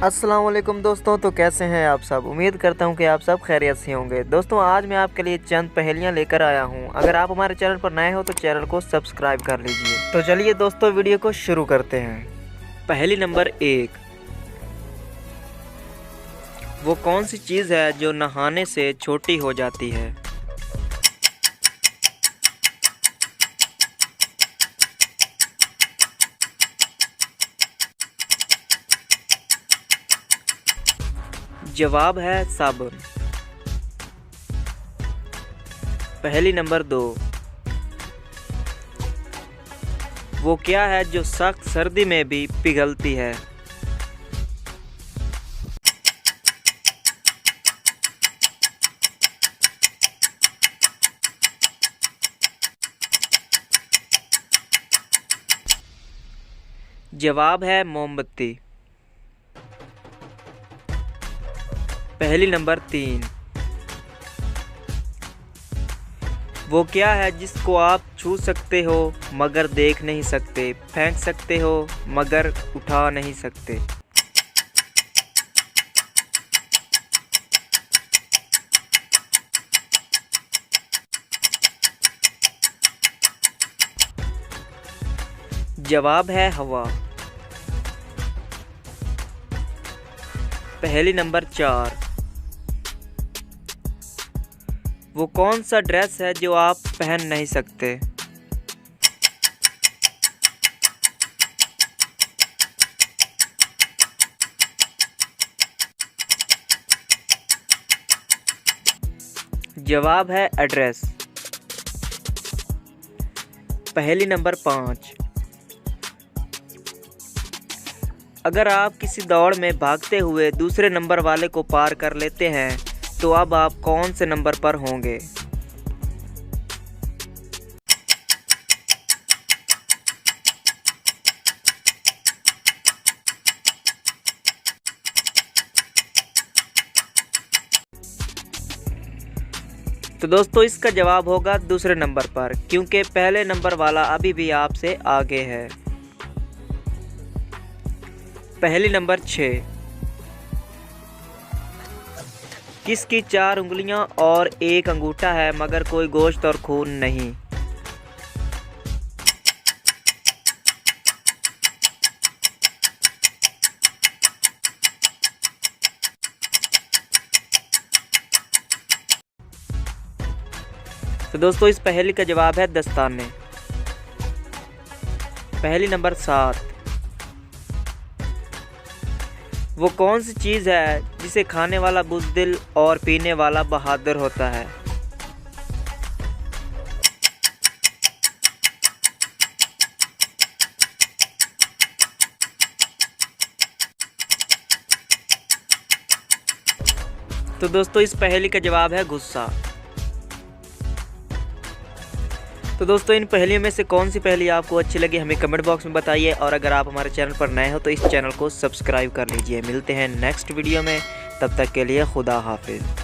अस्सलाम वालेकुम दोस्तों। तो कैसे हैं आप सब। उम्मीद करता हूं कि आप सब खैरियत से होंगे। दोस्तों आज मैं आपके लिए चंद पहेलियां लेकर आया हूं। अगर आप हमारे चैनल पर नए हो तो चैनल को सब्सक्राइब कर लीजिए। तो चलिए दोस्तों वीडियो को शुरू करते हैं। पहेली नंबर 1, वो कौन सी चीज़ है जो नहाने से छोटी हो जाती है। जवाब है साबुन। पहेली नंबर 2, वो क्या है जो सख्त सर्दी में भी पिघलती है। जवाब है मोमबत्ती। पहेली नंबर 3, वो क्या है जिसको आप छू सकते हो मगर देख नहीं सकते, फेंक सकते हो मगर उठा नहीं सकते। जवाब है हवा। पहेली नंबर 4, वो कौन सा ड्रेस है जो आप पहन नहीं सकते। जवाब है एड्रेस। पहेली नंबर 5, अगर आप किसी दौड़ में भागते हुए दूसरे नंबर वाले को पार कर लेते हैं तो अब आप कौन से नंबर पर होंगे। तो दोस्तों इसका जवाब होगा दूसरे नंबर पर, क्योंकि पहले नंबर वाला अभी भी आपसे आगे है। पहेली नंबर 6, किसकी 4 उंगलियां और 1 अंगूठा है मगर कोई गोश्त और खून नहीं। तो दोस्तों इस पहेली का जवाब है दस्ताने। पहेली नंबर 7, वो कौन सी चीज़ है जिसे खाने वाला बुज़दिल और पीने वाला बहादुर होता है। तो दोस्तों इस पहेली का जवाब है गुस्सा। तो दोस्तों इन पहेलियों में से कौन सी पहेली आपको अच्छी लगी हमें कमेंट बॉक्स में बताइए, और अगर आप हमारे चैनल पर नए हो तो इस चैनल को सब्सक्राइब कर लीजिए। मिलते हैं नेक्स्ट वीडियो में, तब तक के लिए खुदा हाफिज़।